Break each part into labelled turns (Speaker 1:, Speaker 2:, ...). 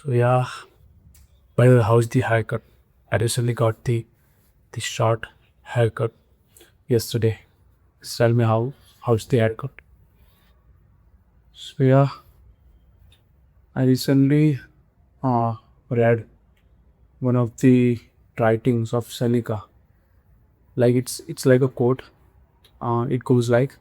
Speaker 1: So yeah, by the way, how's the haircut? I recently got the short haircut yesterday. Just tell me how's the haircut? So yeah, I recently read one of the writings of Seneca. Like it's like a quote. It goes like,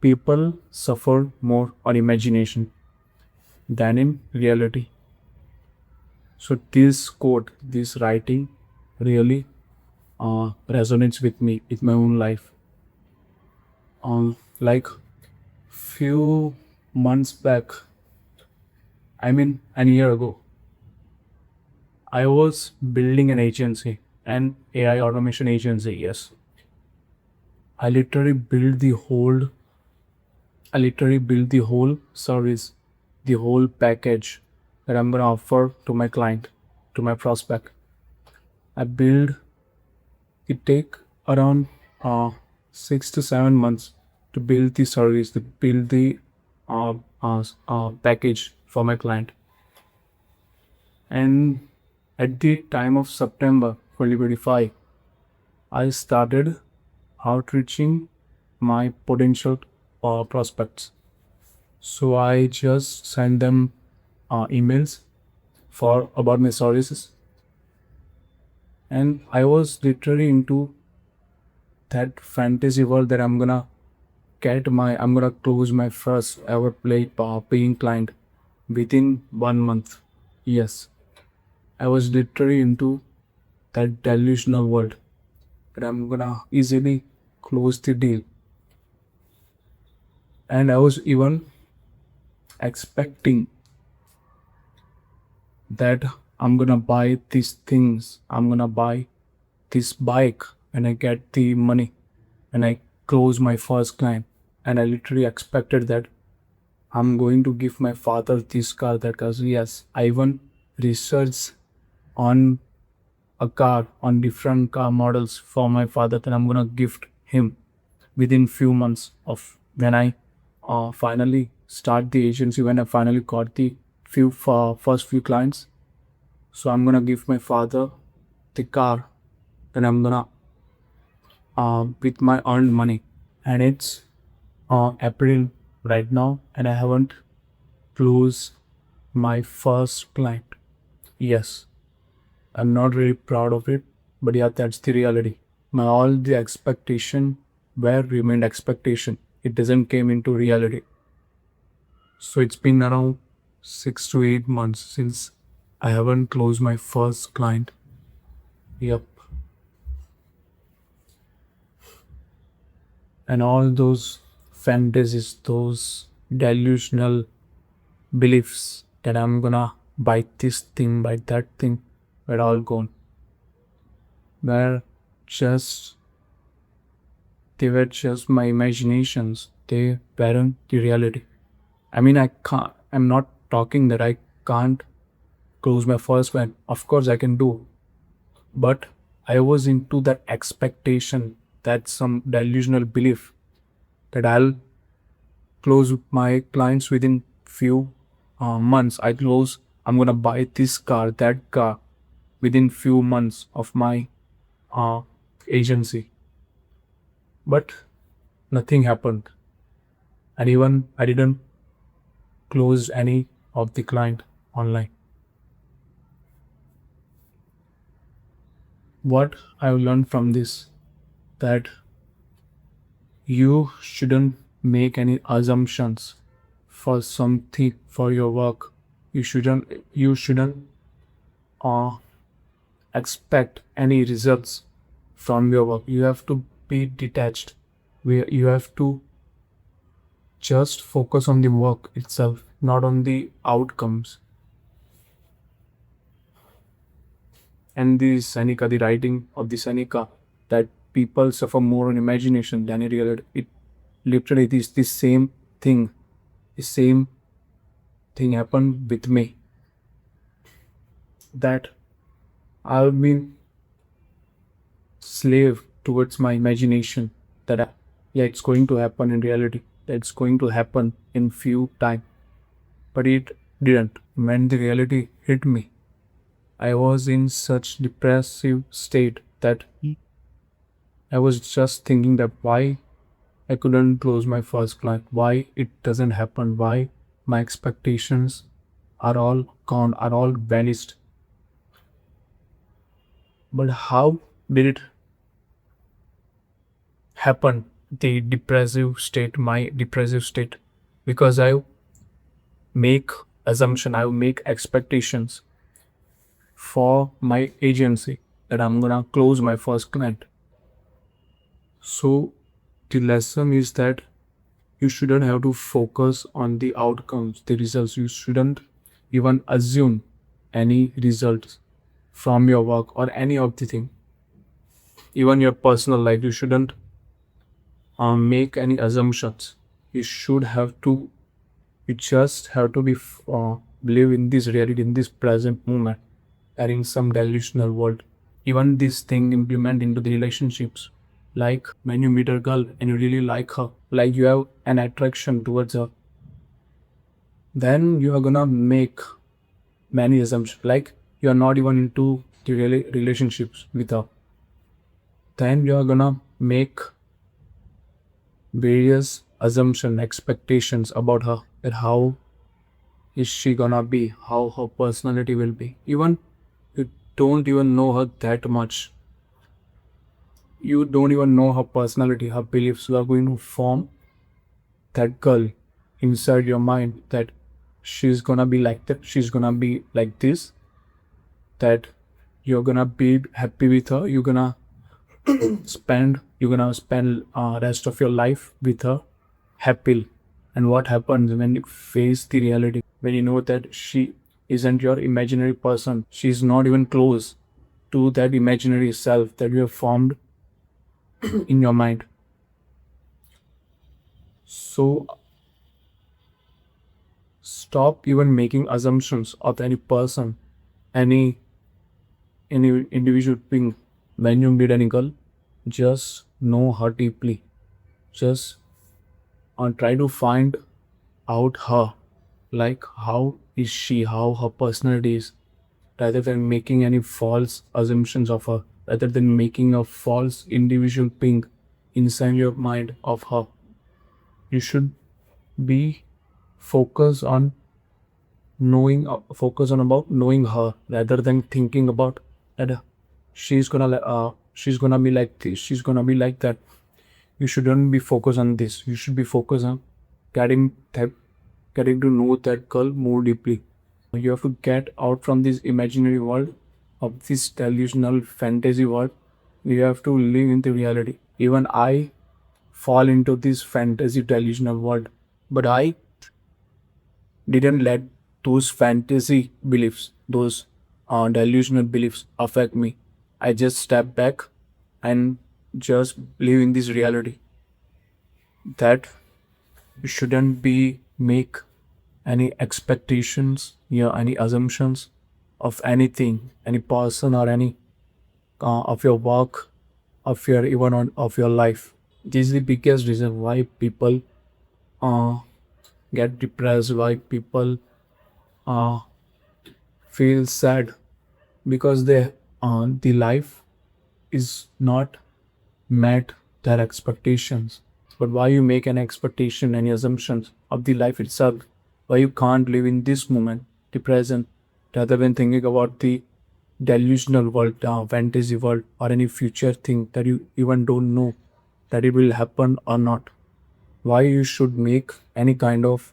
Speaker 1: "People suffer more on imagination than in reality." So this quote, this writing, really resonates with me, with my own life. Like few months back, I mean an year ago, I was building an agency, an AI automation agency. Yes, I literally built the whole. I literally built the whole service, the whole package that I'm gonna offer to my client, to my prospect. I build. It take around 6 to 7 months to build the service, to build the package for my client. And at the time of September 2025, I started outreaching my potential prospects. So I just sent them emails for about my services, and I was literally into that fantasy world that I'm gonna close my first ever paying client within 1 month. Yes, I was literally into that delusional world that I'm gonna easily close the deal. And I was even expecting that I'm gonna buy these things. I'm gonna buy this bike when I get the money and I close my first client. And I literally expected that I'm going to give my father this car, that car. Yes, I even researched on a car, on different car models for my father that I'm gonna gift him within few months of when I finally start the agency, when I finally got the first few clients. So I'm gonna give my father the car, then I'm gonna with my earned money, and it's April right now, and I haven't closed my first client. Yes, I'm not really proud of it, but yeah, that's the reality. My all the expectation were remained expectation. It doesn't came into reality. So it's been around 6 to 8 months since I haven't closed my first client. Yep. And all those fantasies, those delusional beliefs that I'm gonna buy this thing, buy that thing, were all gone. Were just they were just my imaginations. They weren't the reality. I mean, I'm not talking that I can't close my first one. Of course, I can do, but I was into that expectation, that some delusional belief that I'll close my clients within few months. I'm gonna buy this car, that car within few months of my uh, agency. But nothing happened, and even I didn't close any of the client online. What I've learned from this, that you shouldn't make any assumptions for something, for your work. You shouldn't uh, expect any results from your work. You have to be detached. You have to just focus on the work itself, not on the outcomes. And the writing of the Seneca, that people suffer more on imagination than in reality. It literally is the same thing. The same thing happened with me. That I've been slave towards my imagination. That yeah, it's going to happen in reality. That it's going to happen in few time. But it didn't. When the reality hit me, I was in such depressive state that I was just thinking that why I couldn't close my first client, why it doesn't happen, why my expectations are all gone, are all vanished. But how did it happen? The depressive state, my depressive state, because I make assumption, I make expectations for my agency that I'm gonna close my first client. So the lesson is that you shouldn't have to focus on the outcomes, the results. You shouldn't even assume any results from your work or any of the thing. Even your personal life, you shouldn't make any assumptions. You should have to. You just have to be live in this reality, in this present moment, and in some delusional world. Even this thing implement into the relationships. Like when you meet a girl and you really like her, like you have an attraction towards her, then you are gonna make many assumptions. Like you are not even into the relationships with her. Then you are gonna make various assumption, expectations about her, that how is she gonna be, how her personality will be. Even you don't even know her that much. You don't even know her personality, her beliefs. You are going to form that girl inside your mind that she's gonna be like that, she's gonna be like this, that you're gonna be happy with her, you're gonna spend rest of your life with her happily. And what happens when you face the reality, when you know that she isn't your imaginary person, she's not even close to that imaginary self that you have formed in your mind. So stop even making assumptions of any person, any any individual being. When you meet any girl, just know her deeply. Just try to find out her, like how is she, how her personality is, rather than making any false assumptions of her, rather than making a false individual being inside your mind of her. You should be focused on focus on about knowing her, rather than thinking about that she's gonna be like this, she's gonna be like that. You shouldn't be focused on this. You should be focused on getting that getting to know that girl more deeply. You have to get out from this imaginary world, of this delusional fantasy world. You have to live in the reality. Even I fall into this fantasy delusional world, but I didn't let those fantasy beliefs, those delusional beliefs affect me. I just step back and just live in this reality, that you shouldn't be make any expectations, yeah, any assumptions of anything, any person, or any of your work, of your even on of your life. This is the biggest reason why people uh, get depressed, why people uh, feel sad, because the life is not met their expectations. But why you make an expectation, any assumptions of the life itself? Why you can't live in this moment, the present, rather than thinking about the delusional world, fantasy world, or any future thing that you even don't know that it will happen or not? Why you should make any kind of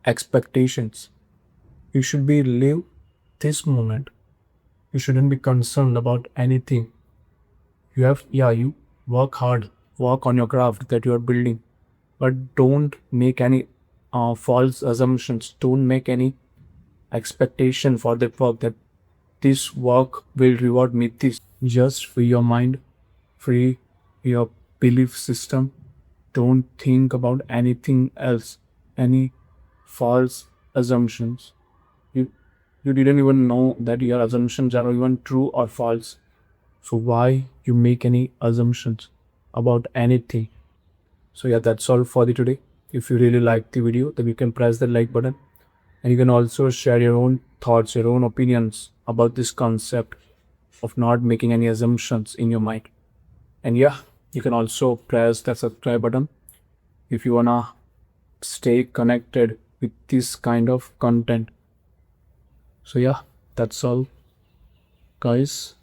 Speaker 1: expectations? You should be live this moment. You shouldn't be concerned about anything. You work hard, work on your craft that you are building, but don't make any false assumptions. Don't make any expectation for that work, that this work will reward me this. Just free your mind, free your belief system. Don't think about anything else, any false assumptions. You you didn't even know that your assumptions are even true or false. So why you make any assumptions about anything? So yeah, that's all for the today. If you really like the video, then you can press the like button And you can also share your own thoughts, your own opinions about this concept of not making any assumptions in your mind. And yeah, you can also press that subscribe button if you wanna stay connected with this kind of content. So yeah, that's all, guys.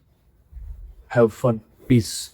Speaker 1: Have fun. Peace.